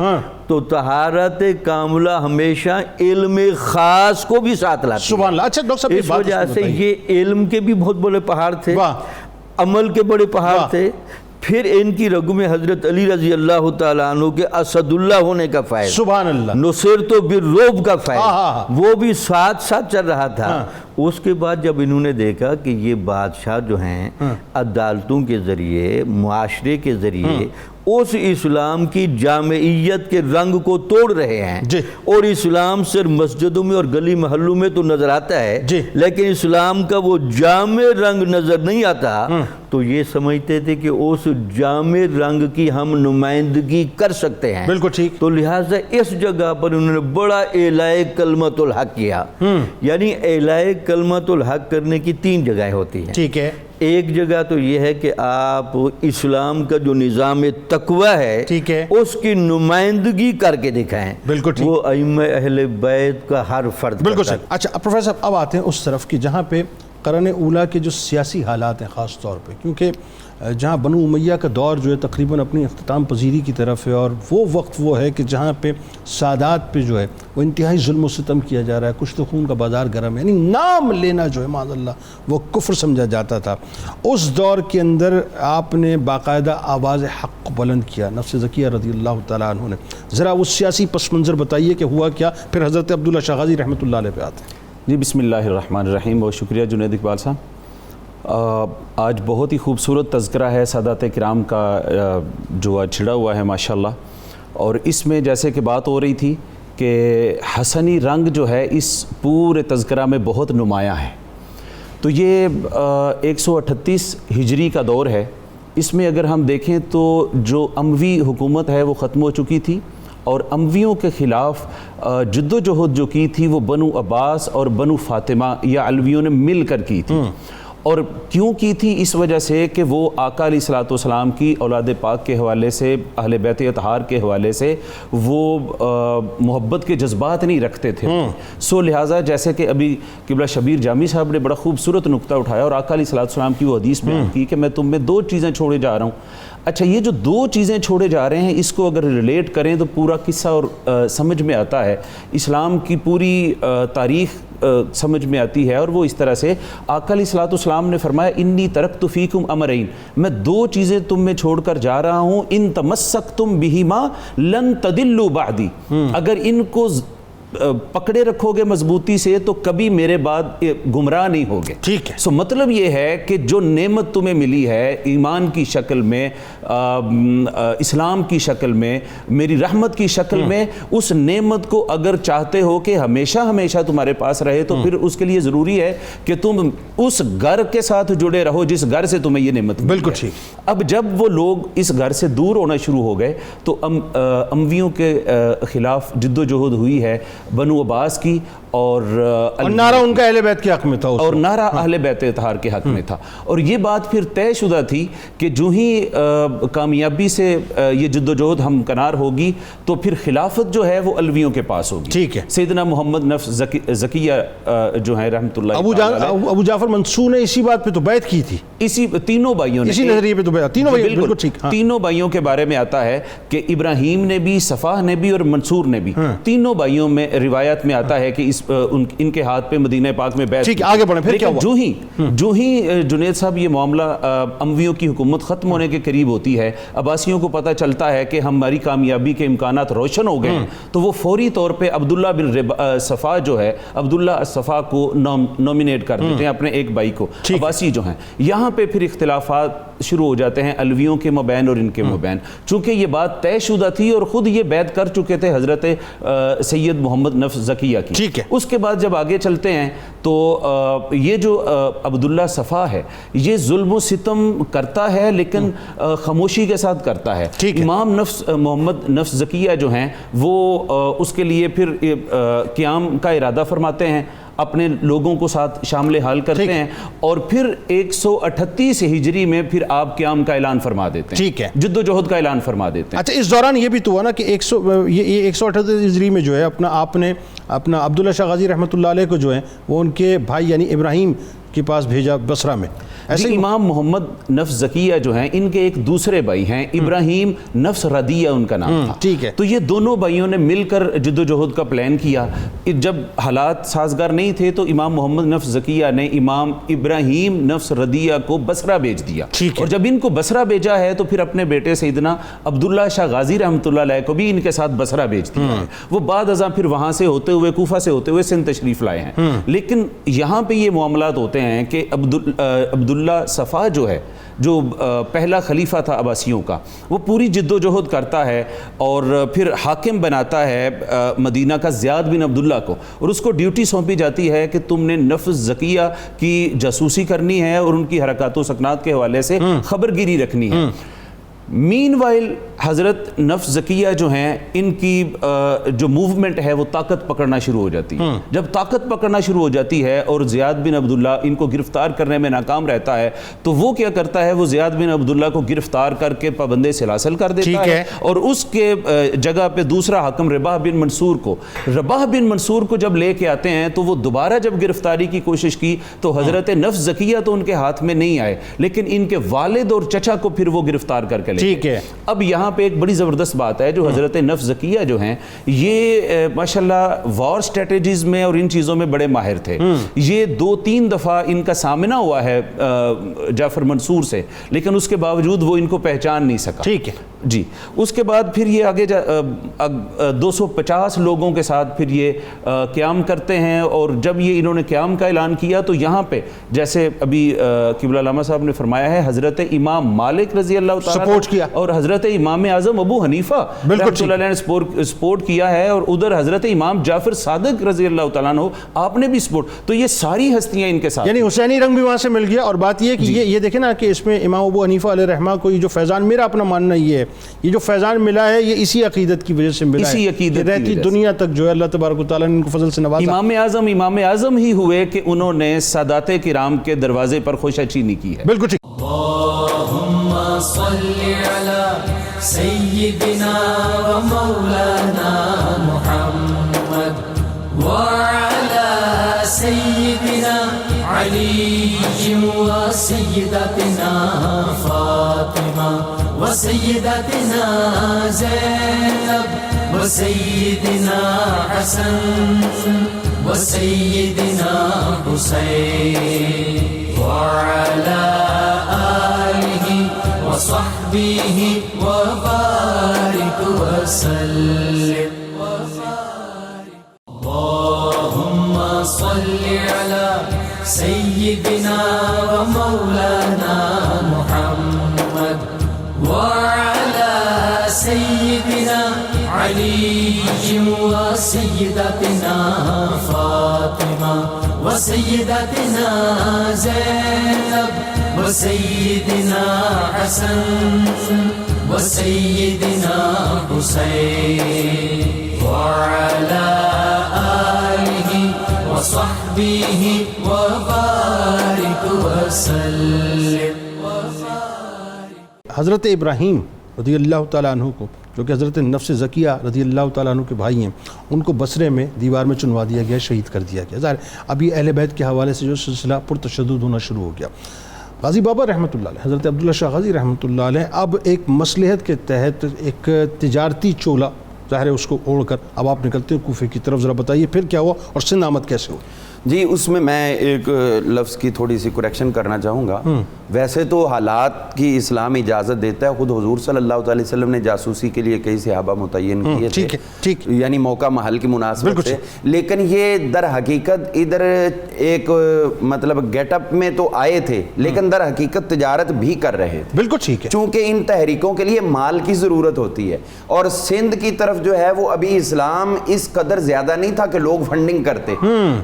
تو طہارت کاملہ ہمیشہ علم خاص کو بھی ساتھ لاتی ہے۔ سبحان اللہ۔ اچھا ڈاکٹر صاحب، اس وجہ سے یہ علم کے بھی بہت بڑے پہاڑ تھے، عمل کے بڑے پہاڑ تھے، پھر ان کی رگوں میں حضرت علی رضی اللہ تعالیٰ عنہ کے اسد اللہ ہونے کا فائد، سبحان اللہ، نصرت بالرعب کا فائد، وہ بھی ساتھ ساتھ چل رہا تھا۔ اس کے بعد جب انہوں نے دیکھا کہ یہ بادشاہ جو ہیں عدالتوں کے ذریعے، معاشرے کے ذریعے اس اسلام کی جامعیت کے رنگ کو توڑ رہے ہیں، اور اسلام صرف مسجدوں میں اور گلی محلوں میں تو نظر آتا ہے لیکن اسلام کا وہ جامع رنگ نظر نہیں آتا، تو یہ سمجھتے تھے کہ اس جامع رنگ کی ہم نمائندگی کر سکتے ہیں۔ بالکل ٹھیک۔ تو لہٰذا اس جگہ پر انہوں نے بڑا اعلائے کلمت الحق کیا، یعنی اعلائے کلمت الحق کرنے کی 3 جگہیں ہوتی ہیں۔ ٹھیک ہے۔ ایک جگہ تو یہ ہے کہ آپ اسلام کا جو نظام تقوی ہے ٹھیک ہے، اس کی نمائندگی کر کے دکھائیں۔ بالکل ٹھیک۔ وہ ائمہ اہل بیت کا ہر فرد بالکل کرتا ہے۔ صحیح۔ اچھا پروفیسر صاحب، اب آتے ہیں اس طرف کی جہاں پہ قرن اولیٰ کے جو سیاسی حالات ہیں خاص طور پہ، کیونکہ جہاں بنو امیہ کا دور جو ہے تقریباً اپنی اختتام پذیری کی طرف ہے، اور وہ وقت وہ ہے کہ جہاں پہ سادات پہ جو ہے وہ انتہائی ظلم و ستم کیا جا رہا ہے، کشت و خون کا بازار گرم ہے، یعنی نام لینا جو ہے معاذ اللہ وہ کفر سمجھا جاتا تھا۔ اس دور کے اندر آپ نے باقاعدہ آواز حق کو بلند کیا، نفس زکیہ رضی اللہ تعالیٰ عنہ نے۔ ذرا وہ سیاسی پس منظر بتائیے کہ ہوا کیا، پھر حضرت عبداللہ شاہ غازی رحمۃ اللہ علیہ پہ آتے ہیں۔ جی بسم اللہ الرحمن الرحیم، بہت شکریہ جنید اقبال صاحب۔ آج بہت ہی خوبصورت تذکرہ ہے سادات کرام کا جو آج چھڑا ہوا ہے ماشاءاللہ، اور اس میں جیسے کہ بات ہو رہی تھی کہ حسنی رنگ جو ہے اس پورے تذکرہ میں بہت نمایاں ہے۔ تو یہ 138 ہجری کا دور ہے، اس میں اگر ہم دیکھیں تو جو اموی حکومت ہے وہ ختم ہو چکی تھی، اور امویوں کے خلاف جد و جہد جو کی تھی وہ بنو عباس اور بنو فاطمہ یا علویوں نے مل کر کی تھی۔ اور کیوں کی تھی؟ اس وجہ سے کہ وہ آقا علیہ الصلوۃ والسلام کی اولاد پاک کے حوالے سے، اہل بیت اطہار کے حوالے سے وہ محبت کے جذبات نہیں رکھتے تھے۔ سو لہٰذا جیسے کہ ابھی قبلہ شبیر جامی صاحب نے بڑا خوبصورت نقطہ اٹھایا، اور آقا علیہ الصلوۃ والسلام کی وہ حدیث بیان کی کہ میں تم میں 2 چیزیں چھوڑے جا رہا ہوں۔ اچھا، یہ جو 2 چیزیں چھوڑے جا رہے ہیں اس کو اگر ریلیٹ کریں تو پورا قصہ اور سمجھ میں آتا ہے، اسلام کی پوری تاریخ سمجھ میں آتی ہے۔ اور وہ اس طرح سے آقا علیہ الصلوۃ والسلام نے فرمایا انی ترکت فیکم امرین، میں 2 چیزیں تم میں چھوڑ کر جا رہا ہوں، ان تمسکتم بہما لن تضلوا بعدی، اگر ان کو پکڑے رکھو گے مضبوطی سے تو کبھی میرے بعد گمراہ نہیں ہوگے۔ ٹھیک ہے۔ سو مطلب یہ ہے کہ جو نعمت تمہیں ملی ہے ایمان کی شکل میں، اسلام کی شکل میں، میری رحمت کی شکل میں، اس نعمت کو اگر چاہتے ہو کہ ہمیشہ ہمیشہ تمہارے پاس رہے تو پھر اس کے لیے ضروری ہے کہ تم اس گھر کے ساتھ جڑے رہو جس گھر سے تمہیں یہ نعمت ملی ہے۔ بالکل ٹھیک۔ اب جب وہ لوگ اس گھر سے دور ہونا شروع ہو گئے تو امویوں کے خلاف جد و جہد ہوئی ہے بنو عباس کی، اور نعرہ ان کا اہل بیت کے حق میں تھا، اور نعرہ اہل بیت اطہار کے حق میں تھا۔ اور یہ بات پھر طے شدہ تھی کہ جو ہی کامیابی سے یہ جد و جہد ہمکنار ہوگی تو پھر خلافت جو ہے وہ علویوں کے پاس ہوگی۔ ٹھیک ہے۔ سیدنا محمد نفس زکیہ جو ہیں رحمۃ اللہ ابو جعفر منصور نے اسی بات پہ تو بیعت کی تھی، اسی تینوں بھائیوں نے اسی نظریے پہ تو بیعت، تینوں بھائی بالکل ٹھیک۔ تینوں بھائیوں کے بارے میں آتا ہے کہ ابراہیم نے بھی، صفاح نے بھی اور منصور نے بھی، تینوں بھائیوں میں روایت میں آتا ہے کہ ان کے ہاتھ پہ مدینہ پاک میں بیعت۔ ٹھیک، آگے بڑھیں، پھر کیا ہوا؟ جو ہی جنید صاحب یہ معاملہ امویوں کی حکومت ختم ہونے کے قریب ہوتی ہے، عباسیوں کو پتہ چلتا ہے کہ ہماری کامیابی کے امکانات روشن ہو گئے، تو وہ فوری طور پہ عبداللہ بن صفا جو ہے، عبداللہ الصفا کو نومینیٹ کر دیتے ہیں اپنے ایک بھائی کو، عباسی جو ہیں۔ یہاں پہ پھر اختلافات شروع ہو جاتے ہیں علویوں کے مابین اور ان کے مابین، چونکہ یہ بات طے شدہ تھی اور خود یہ بیعت کر چکے تھے حضرت سید محمد نفس زکیہ کی۔ ٹھیک ہے۔ اس کے بعد جب آگے چلتے ہیں تو یہ جو عبداللہ صفا ہے یہ ظلم و ستم کرتا ہے لیکن خاموشی کے ساتھ کرتا ہے۔ امام نفس محمد نفس زکیہ جو ہیں وہ اس کے لیے پھر قیام کا ارادہ فرماتے ہیں، اپنے لوگوں کو ساتھ شامل حال کرتے ہیں، اور پھر 138 ہجری میں پھر آپ قیام کا اعلان فرما دیتے ہیں، ٹھیک ہے، جد و جہد کا اعلان فرما دیتے ہیں۔ اچھا، اس دوران یہ بھی تو ہوا نا کہ 138 ہجری میں جو ہے آپ نے اپنا عبداللہ شاہ غازی رحمۃ اللہ علیہ کو جو ہے وہ ان کے بھائی یعنی ابراہیم کے پاس بھیجا بصرہ میں. ایسے جی امام محمد نفس زکیہ جو ہیں ان کے ایک دوسرے بھائی ہیں ابراہیم نفس ردیہ ان کا نام تھا. ٹھیک ہے. تو یہ دونوں بھائیوں نے مل کر جد و جہد کا پلان کیا. جب حالات سازگار نہیں تھے تو امام محمد نفس زکیہ نے امام ابراہیم نفس ردیہ کو بصرہ بھیج دیا. اور جب ان کو بصرہ بھیجا ہے تو پھر اپنے بیٹے سیدنا عبداللہ شاہ غازی رحمۃ اللہ علیہ کو بھی ان کے ساتھ بصرہ بھیج دیا ہے. وہ بعد ازاں پھر وہاں سے ہوتے ہوئے کوفہ سے ہوتے ہوئے سندھ تشریف لائے ہیں. لیکن یہاں پہ یہ معاملات ہوتے ہیں کہ عبداللہ صفا جو ہے جو پہلا خلیفہ تھا عباسیوں کا وہ پوری جد و جہد کرتا ہے اور پھر حاکم بناتا ہے مدینہ کا زیاد بن عبداللہ کو اور اس کو ڈیوٹی سونپی جاتی ہے کہ تم نے نفس زکیہ کی جاسوسی کرنی ہے اور ان کی حرکات و سکنات کے حوالے سے خبر گیری رکھنی ہے. مین وائل حضرت نفس زکیہ جو ہیں ان کی جو موومنٹ ہے وہ طاقت پکڑنا شروع ہو جاتی ہے. جب طاقت پکڑنا شروع ہو جاتی ہے اور زیاد بن عبداللہ ان کو گرفتار کرنے میں ناکام رہتا ہے تو وہ کیا کرتا ہے وہ زیاد بن عبداللہ کو گرفتار کر کے پابند سلاسل کر دیتا ہے اور اس کے جگہ پہ دوسرا حاکم رباح بن منصور کو جب لے کے آتے ہیں تو وہ دوبارہ جب گرفتاری کی کوشش کی تو حضرت نفس زکیہ تو ان کے ہاتھ میں نہیں آئے لیکن ان کے والد اور چچا کو پھر وہ گرفتار کر کے ٹھیک ہے. اب یہاں پہ ایک بڑی زبردست بات ہے جو حضرت نفس زکیہ جو ہیں یہ ماشاءاللہ وار سٹریٹجیز میں اور ان چیزوں میں بڑے ماہر تھے. یہ 2-3 دفعہ ان کا سامنا ہوا ہے جعفر منصور سے لیکن اس کے باوجود وہ ان کو پہچان نہیں سکا. ٹھیک ہے جی. اس کے بعد پھر یہ آگے 250 لوگوں کے ساتھ پھر یہ قیام کرتے ہیں اور جب یہ انہوں نے قیام کا اعلان کیا تو یہاں پہ جیسے ابھی قبلہ علامہ صاحب نے فرمایا ہے حضرت امام مالک رضی اللہ تعالیٰ سپورٹ کیا اور حضرت امام اعظم ابو حنیفہ رحمۃ اللہ علیہ نے سپورٹ کیا ہے اور ادھر حضرت امام جعفر صادق رضی اللہ تعالیٰ عنہ آپ نے بھی سپورٹ. تو یہ ساری ہستیاں ان کے ساتھ یعنی حسینی رنگ بھی وہاں سے مل گیا. اور بات یہ کہ یہ دیکھیں نا کہ اس میں امام ابو حنیفہ علیہ رحمہ کو یہ جو فیضان میرا اپنا ماننا یہ ہے یہ جو فیضان ملا ہے یہ اسی عقیدت کی وجہ سے ملا ہے. اسی عقیدت کی رہتی دنیا تک جو ہے اللہ تبارک و تعالیٰ نے ان کو فضل سے نوازا. امام اعظم ہی ہوئے کہ انہوں نے سادات کرام کے دروازے پر خوشہ چینی کی ہے. بالکل ٹھیک. اللهم صل على سيدنا ومولانا محمد وعلى سيدنا علي وسيدتنا فاطمة وسيدتنا زينب وسيدنا حسن وسيدنا حسين وعلى آله وصحبه وبارك وسلم. اللهم صل على سيدنا ومولانا محمد وعلى سيدنا علي وسيدتنا فاطمة وسيدتنا زينب وسيدنا حسن وسيدنا حسين وعلى آله وصحبه وبارك وسلم. حضرت ابراہیم رضی اللہ تعالیٰ عنہ کو جو کہ حضرت نفس زکیہ رضی اللہ تعالیٰ عنہ کے بھائی ہیں ان کو بصرے میں دیوار میں چنوا دیا گیا شہید کر دیا گیا. ظاہر اب یہ اہل بیت کے حوالے سے جو سلسلہ پرتشدد ہونا شروع ہو گیا. غازی بابا رحمۃ اللہ علیہ حضرت عبداللہ شاہ غازی رحمۃ اللہ علیہ اب ایک مصلحت کے تحت ایک تجارتی چولہ ظاہر ہے اس کو اوڑھ کر اب آپ نکلتے ہیں کوفے کی طرف. ذرا بتائیے پھر کیا ہوا اور سندھ آمد کیسے ہوئی؟ جی اس میں ایک لفظ کی تھوڑی سی کریکشن کرنا چاہوں گا. ویسے تو حالات کی اسلام اجازت دیتا ہے. خود حضور صلی اللہ علیہ وسلم نے جاسوسی کے لیے کئی صحابہ متعین کیے تھے یعنی موقع محل کی مناسبت سے. لیکن یہ در حقیقت ادھر ایک مطلب گیٹ اپ میں تو آئے تھے لیکن در حقیقت تجارت بھی کر رہے تھے. بالکل ٹھیک ہے. چونکہ ان تحریکوں کے لیے مال کی ضرورت ہوتی ہے اور سندھ کی طرف جو ہے وہ ابھی اسلام اس قدر زیادہ نہیں تھا کہ لوگ فنڈنگ کرتے.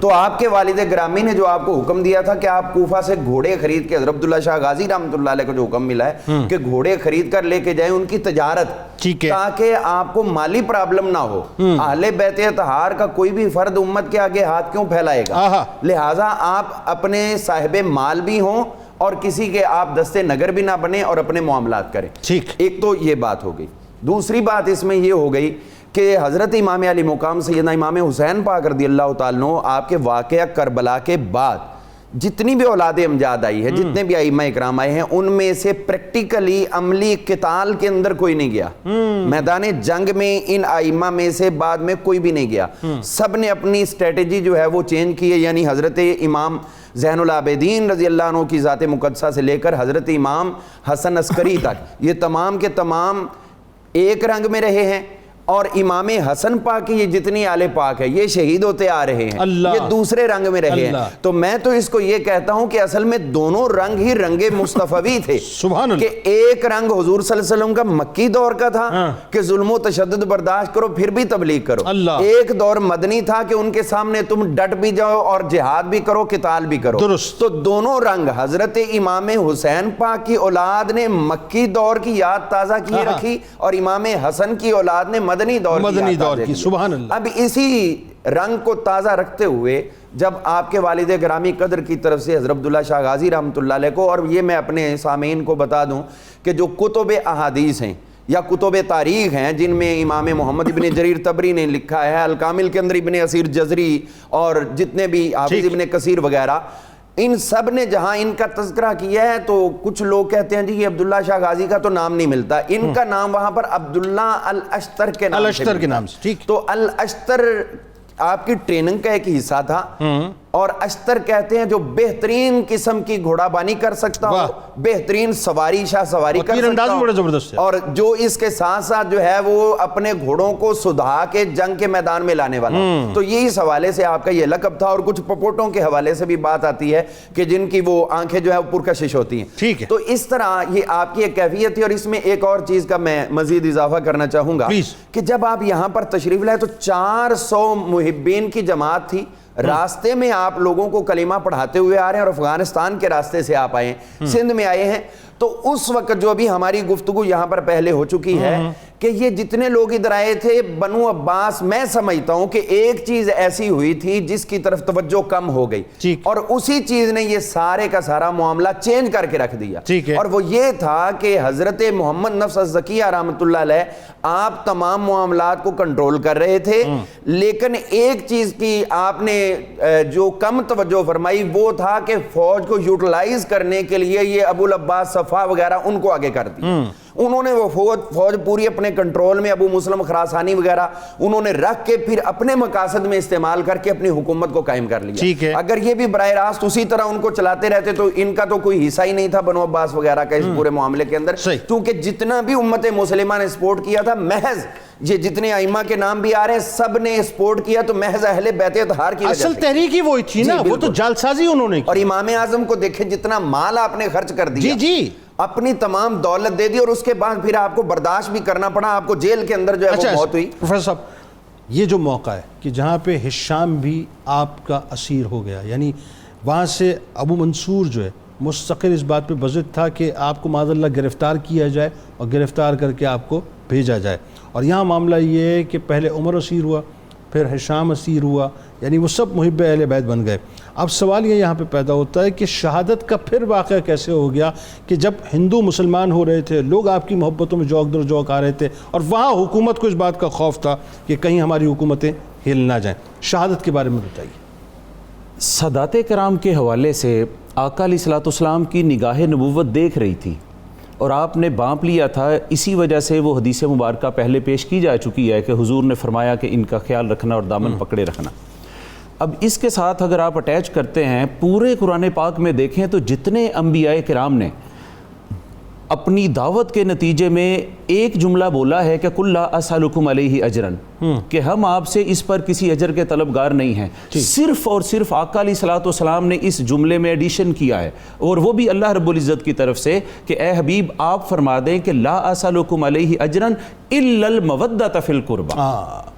تو آپ کے والد گرامی نے جو آپ کو حکم دیا تھا کہ آپ کوفہ سے گھوڑے خرید کے حضرت عبداللہ شاہ غازی رحمۃ اللہ علیہ کو جو حکم ملا ہے کہ گھوڑے خرید کر لے کے جائیں ان کی تجارت تاکہ آپ کو مالی پرابلم نہ ہو. اہل بیت اطہار کا کوئی بھی فرد امت کے آگے ہاتھ کیوں پھیلائے گا؟ لہٰذا آپ اپنے صاحب مال بھی ہوں اور کسی کے آپ دستے نگر بھی نہ بنے اور اپنے معاملات کریں. ایک تو یہ بات ہو گئی. دوسری بات اس میں یہ ہو گئی کہ حضرت امام علی مقام سیدنا امام حسین پاک رضی اللہ تعالیٰ عنہ آپ کے واقعہ کربلا کے بعد جتنی بھی اولاد امجاد آئی ہے، جتنے بھی ائمہ اکرام آئے ہیں، ان میں سے پریکٹیکلی عملی قتال کے اندر کوئی نہیں گیا، میدان جنگ میں ان ائمہ میں سے بعد میں کوئی بھی نہیں گیا، سب نے اپنی اسٹریٹجی جو ہے وہ چینج کی ہے. یعنی حضرت امام زین العابدین رضی اللہ عنہ کی ذات مقدسہ سے لے کر حضرت امام حسن عسکری تک یہ تمام کے تمام ایک رنگ میں رہے ہیں، اور امام حسن پاک کی یہ جتنی آل پاک ہے یہ شہید ہوتے آ رہے ہیں، یہ دوسرے رنگ میں رہے ہیں. تو میں تو اس کو یہ کہتا ہوں کہ اصل میں دونوں رنگ ہی رنگ مصطفی تھے. سبحان اللہ. کہ ایک رنگ حضور صلی اللہ علیہ وسلم کا مکی دور کا تھا کہ ظلم و تشدد برداشت کرو پھر بھی تبلیغ کرو. ایک دور مدنی تھا کہ ان کے سامنے تم ڈٹ بھی جاؤ اور جہاد بھی کرو، قتال بھی کرو. درست. تو دونوں رنگ حضرت امام حسین پاک کی اولاد نے مکی دور کی یاد تازہ کیے رکھی، اور امام حسن کی اولاد نے مدنی دور کی. سبحان اللہ. اب اسی رنگ کو تازہ رکھتے ہوئے جب آپ کے والد گرامی قدر کی طرف سے حضرت عبداللہ شاہ غازی رحمۃ اللہ علیہ کو، اور یہ میں اپنے سامعین کو بتا دوں کہ جو کتب احادیث ہیں یا کتب تاریخ ہیں جن میں امام محمد ابن جریر طبری نے لکھا ہے، الکامل کے اندر ابن اسیر جزری اور جتنے بھی حافظ ابن کثیر وغیرہ، ان سب نے جہاں ان کا تذکرہ کیا ہے تو کچھ لوگ کہتے ہیں جی یہ عبداللہ شاہ غازی کا تو نام نہیں ملتا، ان کا نام وہاں پر عبداللہ الاشتر کے نام سے. ٹھیک. تو الاشتر آپ کی ٹریننگ کا ایک حصہ تھا، اور اشتر کہتے ہیں جو بہترین قسم کی گھوڑا بانی کر سکتا ہو، بہترین سواری شاہ سواری کر سکتا ہو، اور جو اس کے ساتھ ساتھ جو ہے وہ اپنے گھوڑوں کو سدھا کے جنگ کے میدان میں لانے والا. تو یہ اس حوالے سے آپ کا یہ لقب تھا. اور کچھ پپوٹوں کے حوالے سے بھی بات آتی ہے کہ جن کی وہ آنکھیں جو ہے وہ پرکشش ہوتی ہیں. ٹھیک ہے. تو اس طرح یہ آپ کی ایک کیفیت تھی. اور اس میں ایک اور چیز کا میں مزید اضافہ کرنا چاہوں گا کہ جب آپ یہاں پر تشریف لائے تو 400 محبین کی جماعت تھی. راستے میں آپ لوگوں کو کلمہ پڑھاتے ہوئے آ رہے ہیں، اور افغانستان کے راستے سے آپ آئے ہیں، سندھ میں آئے ہیں. تو اس وقت جو بھی ہماری گفتگو یہاں پر پہلے ہو چکی ہے کہ یہ جتنے لوگ ادھر آئے تھے بنو عباس، میں سمجھتا ہوں کہ ایک چیز ایسی ہوئی تھی جس کی طرف توجہ کم ہو گئی، اور اسی چیز نے یہ سارے کا سارا معاملہ چینج کر کے رکھ دیا. اور وہ یہ تھا کہ حضرت محمد نفس الزکیہ رحمۃ اللہ علیہ آپ تمام معاملات کو کنٹرول کر رہے تھے، لیکن ایک چیز کی آپ نے جو کم توجہ فرمائی وہ تھا کہ فوج کو یوٹیلائز کرنے کے لیے یہ ابو العباس صفا وغیرہ ان کو آگے کر دی. انہوں نے وہ فوج پوری اپنے کنٹرول میں، ابو مسلم خراسانی وغیرہ انہوں نے رکھ کے پھر اپنے مقاصد میں استعمال کر کے اپنی حکومت کو قائم کر لیا. اگر یہ بھی براہ راست اسی طرح ان کو چلاتے رہتے تو ان کا تو کوئی حصہ ہی نہیں تھا بنو عباس وغیرہ کا اس پورے معاملے کے اندر. کیونکہ جتنا بھی امت مسلمہ نے سپورٹ کیا تھا، محض یہ جتنے ائمہ کے نام بھی آ رہے ہیں سب نے سپورٹ کیا تو محض اہل بیت اطہار کی وجہ سے. اصل تحریک ہی وہی تھی نا، وہ تو جعلسازی انہوں نے کی. اور امام اعظم کو دیکھیں جتنا مال آپ نے خرچ کر دیا، اپنی تمام دولت دے دی، اور اس کے بعد پھر آپ کو برداشت بھی کرنا پڑا، آپ کو جیل کے اندر جو ہے وہ موت ہوئی. پروفیسر صاحب، یہ جو موقع ہے کہ جہاں پہ ہشام بھی آپ کا اسیر ہو گیا، یعنی وہاں سے ابو منصور جو ہے مستقل اس بات پہ بضد تھا کہ آپ کو معاذ اللہ گرفتار کیا جائے اور گرفتار کر کے آپ کو بھیجا جائے، اور یہاں معاملہ یہ ہے کہ پہلے عمر اسیر ہوا، پھر ہشام اسیر ہوا، یعنی وہ سب محب اہل بیت بن گئے. اب سوال یہ یہاں پہ پیدا ہوتا ہے کہ شہادت کا پھر واقعہ کیسے ہو گیا کہ جب ہندو مسلمان ہو رہے تھے، لوگ آپ کی محبتوں میں جوک در جوک آ رہے تھے، اور وہاں حکومت کو اس بات کا خوف تھا کہ کہیں ہماری حکومتیں ہل نہ جائیں. شہادت کے بارے میں بتائیے. سادات کرام کے حوالے سے آقا علیہ الصلوۃ والسلام کی نگاہ نبوت دیکھ رہی تھی، اور آپ نے بانپ لیا تھا. اسی وجہ سے وہ حدیث مبارکہ پہلے پیش کی جا چکی ہے کہ حضور نے فرمایا کہ ان کا خیال رکھنا اور دامن پکڑے رکھنا. اب اس کے ساتھ اگر آپ اٹیچ کرتے ہیں پورے قرآن پاک میں دیکھیں تو جتنے انبیاء کرام نے اپنی دعوت کے نتیجے میں ایک جملہ بولا ہے کہ قُلْ لَا أَسْأَلُكُمْ عَلَيْهِ أَجْرًا، کہ ہم آپ سے اس پر کسی اجر کے طلبگار نہیں ہیں. صرف اور صرف آقا علیہ الصلوۃ والسلام نے اس جملے میں ایڈیشن کیا ہے، اور وہ بھی اللہ رب العزت کی طرف سے کہ اے حبیب آپ فرما دیں کہ لا أَسْأَلُكُمْ عَلَيْهِ أَجْرًا إِلَّا الْمَوَدَّةَ فِي الْقُرْبَى،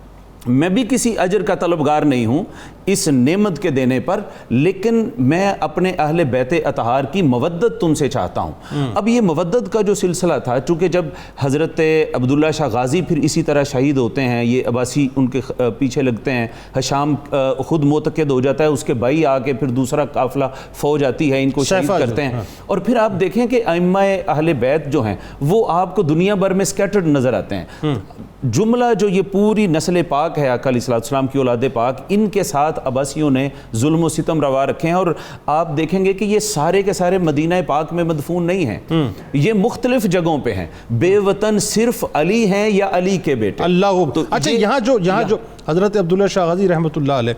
میں بھی کسی اجر کا طلبگار نہیں ہوں اس نعمت کے دینے پر، لیکن میں اپنے اہل بیت اطہار کی مودت تم سے چاہتا ہوں. اب یہ مودت کا جو سلسلہ تھا، چونکہ جب حضرت عبداللہ شاہ غازی پھر اسی طرح شہید ہوتے ہیں، یہ عباسی ان کے پیچھے لگتے ہیں، ہشام خود معتقد ہو جاتا ہے، اس کے بھائی آ کے پھر دوسرا قافلہ فوج آتی ہے ان کو شہید کرتے ہیں. اور پھر آپ دیکھیں کہ ائمہ اہل بیت جو ہیں وہ آپ کو دنیا بھر میں سکیٹرڈ نظر آتے ہیں. جملہ جو یہ پوری نسل پاک پاک ہے آقا علیہ السلام کی اولاد پاک، ان کے ساتھ عباسیوں نے ظلم و ستم روا رکھے ہیں، اور آپ دیکھیں گے کہ یہ سارے کے سارے مدینہ پاک میں مدفون نہیں ہیں، یہ مختلف جگہوں پہ ہیں، بے وطن صرف علی ہیں یا علی کے بیٹے۔ اللہ تو اچھا یہاں جو حضرت عبداللہ شاہ غازی رحمۃ اللہ علیہ،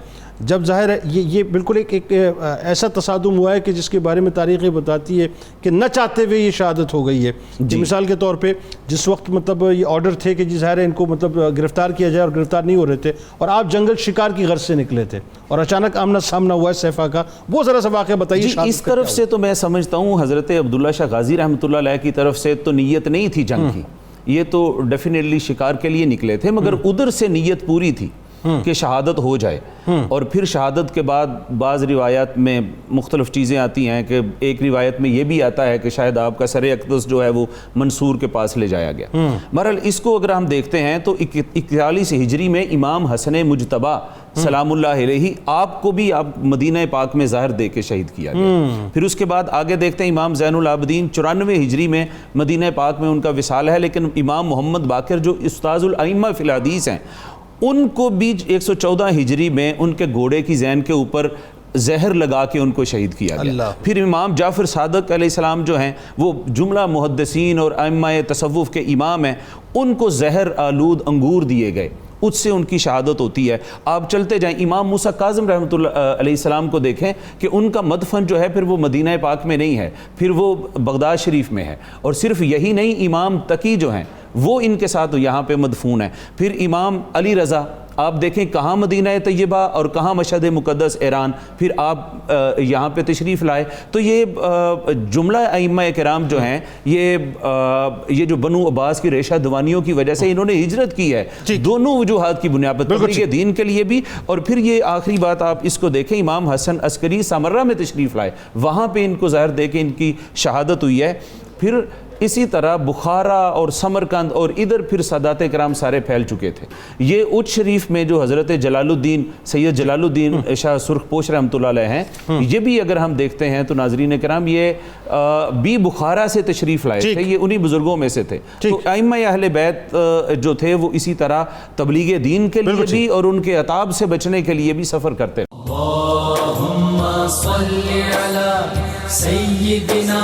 جب ظاہر ہے یہ بالکل ایک ایسا تصادم ہوا ہے کہ جس کے بارے میں تاریخ بتاتی ہے کہ نہ چاہتے ہوئے یہ شہادت ہو گئی ہے۔ مثال کے طور پہ جس وقت مطلب یہ آرڈر تھے کہ ظاہر ہے ان کو مطلب گرفتار کیا جائے، اور گرفتار نہیں ہو رہے تھے، اور آپ جنگل شکار کی غرض سے نکلے تھے، اور اچانک آمنا سامنا ہوا ہے سیفا کا، وہ ذرا سا واقعہ بتائیے۔ اس طرف سے تو میں سمجھتا ہوں حضرت عبداللہ شاہ غازی رحمۃ اللہ علیہ کی طرف سے تو نیت نہیں تھی جنگ کی، یہ تو ڈیفینیٹلی شکار کے لیے نکلے تھے، مگر ادھر سے نیت پوری تھی کہ شہادت ہو جائے۔ اور پھر شہادت کے بعد بعض روایات میں مختلف چیزیں آتی ہیں، کہ ایک روایت میں یہ بھی آتا ہے کہ شاید آپ کا سر اقدس جو ہے وہ منصور کے پاس لے جایا گیا۔ بہرحال اس کو اگر ہم دیکھتے ہیں تو 41 ہجری میں امام حسن مجتبیٰ سلام اللہ علیہ آپ کو بھی آپ مدینہ پاک میں ظاہر دے کے شہید کیا گیا۔ پھر اس کے بعد آگے دیکھتے ہیں امام زین العابدین 94 ہجری میں مدینہ پاک میں ان کا وصال ہے، لیکن امام محمد باقر جو استاذ الائمہ فی الحدیث ہیں، ان کو بھی 114 ہجری میں ان کے گھوڑے کی زین کے اوپر زہر لگا کے ان کو شہید کیا گیا۔ پھر امام جعفر صادق علیہ السلام جو ہیں وہ جملہ محدثین اور ائمہ تصوف کے امام ہیں، ان کو زہر آلود انگور دیے گئے، اس سے ان کی شہادت ہوتی ہے۔ آپ چلتے جائیں امام موسیٰ کاظم رحمۃ اللہ علیہ السلام کو دیکھیں کہ ان کا مدفن جو ہے پھر وہ مدینہ پاک میں نہیں ہے، پھر وہ بغداد شریف میں ہے۔ اور صرف یہی نہیں، امام تقی جو ہیں وہ ان کے ساتھ یہاں پہ مدفون ہیں۔ پھر امام علی رضا آپ دیکھیں کہاں مدینہ طیبہ اور کہاں مشہد مقدس ایران، پھر آپ یہاں پہ تشریف لائے۔ تو یہ جملہ ائمہ کرام جو ہیں، یہ جو بنو عباس کی ریشہ دوانیوں کی وجہ سے انہوں نے ہجرت کی ہے، دونوں وجوہات کی بنیاد پر، تبلیغ دین کے لیے بھی، اور پھر یہ آخری بات آپ اس کو دیکھیں، امام حسن عسکری سامرہ میں تشریف لائے، وہاں پہ ان کو ظاہر دے کے ان کی شہادت ہوئی ہے۔ پھر اسی طرح بخارا اور سمرقند اور ادھر پھر سادات کرام سارے پھیل چکے تھے۔ یہ اچ شریف میں جو حضرت جلال الدین سید جلال الدین شاہ سرخ پوش رحمۃ اللہ علیہ ہیں، یہ بھی اگر ہم دیکھتے ہیں تو ناظرین کرام یہ بھی بخارا سے تشریف لائے تھے، یہ انہی بزرگوں میں سے تھے۔ تو ائمہ اہل بیت جو تھے وہ اسی طرح تبلیغ دین کے لیے بھی اور ان کے عطاب سے بچنے کے لیے بھی سفر کرتے۔ اللهم صل على سيدنا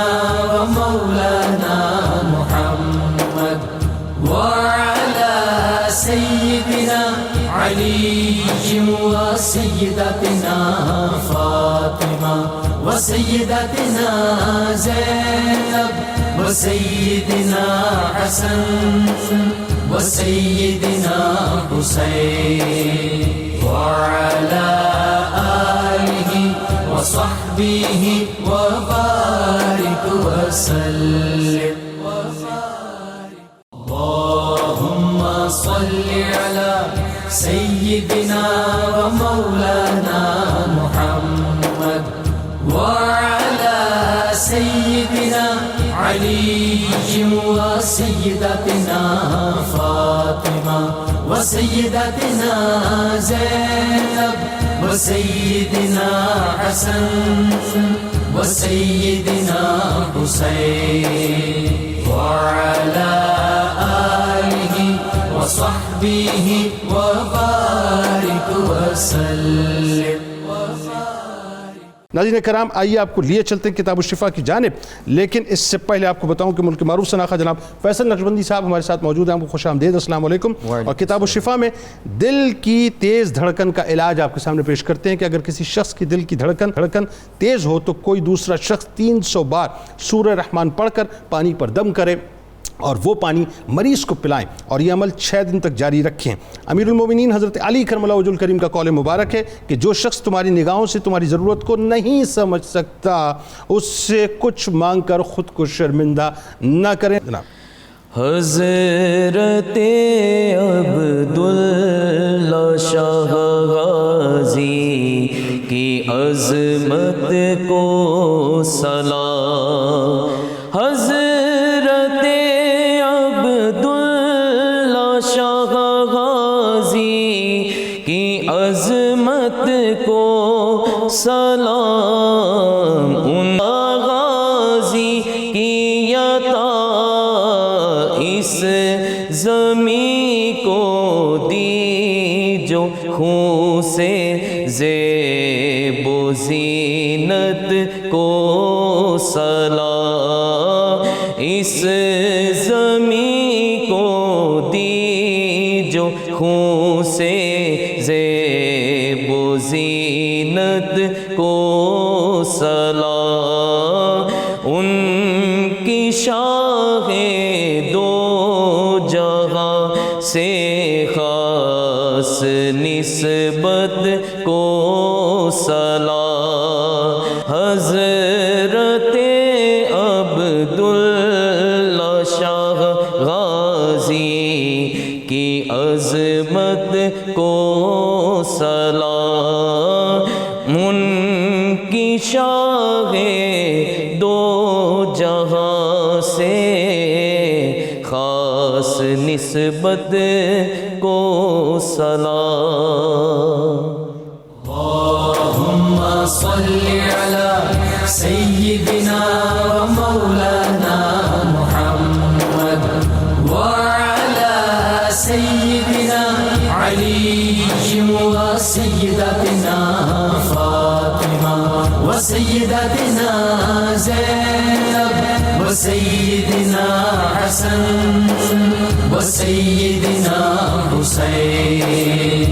ومولانا محمد وعلى سيدنا علي وسيدتنا فاطمة وسيدتنا زينب وسيدنا حسن وسيدنا حسين وعلى آله وصحبه وبارك وسلم اللهم صل على سيدنا ومولانا محمد وعلى سيدنا علي وسيدتنا فاطمة وسيدتنا زينب وسيدنا حسن وسيدنا حسين وعلى آله وصحبه وبارك وسلم۔ ناظرین کرام آئیے آپ کو لیے چلتے ہیں کتاب الشفا کی جانب، لیکن اس سے پہلے آپ کو بتاؤں کہ ملک معروف شناخہ جناب فیصل نقشبندی صاحب ہمارے ساتھ موجود ہیں۔ آپ کو خوش آمدید، السلام علیکم۔ اور کتاب الشفا میں دل کی تیز دھڑکن کا علاج آپ کے سامنے پیش کرتے ہیں کہ اگر کسی شخص کی دل کی دھڑکن تیز ہو تو کوئی دوسرا شخص 300 بار سورہ رحمان پڑھ کر پانی پر دم کرے اور وہ پانی مریض کو پلائیں، اور یہ عمل 6 دن تک جاری رکھیں۔ امیر المومنین حضرت علی کرم اللہ وجہ الکریم کا قول مبارک ہے کہ جو شخص تمہاری نگاہوں سے تمہاری ضرورت کو نہیں سمجھ سکتا اس سے کچھ مانگ کر خود کو شرمندہ نہ کریں۔ جناب حضرت عبداللہ شاہ غازی کی عظمت کو سلام، حضرت عبداللہ شاہ غازی کی عظمت کو سلام، ان غازی کی عطا اس زمین کو دی زینت کو سلام اس زمین کو دی جو خون سے زیب و زینت کو سلام ان کی شاہ دو جہاں سے خاص نسبت کو سلام حضرت عبداللہ شاہ غازی کی عظمت کو سلام ان کی شاہ دو جہاں سے خاص نسبت کو سلام اللهم صل على سيدنا ومولانا محمد وعلى سيدنا علي وسيدتنا فاطمة وسيدتنا زينب وسيدنا حسن وسيدنا حسين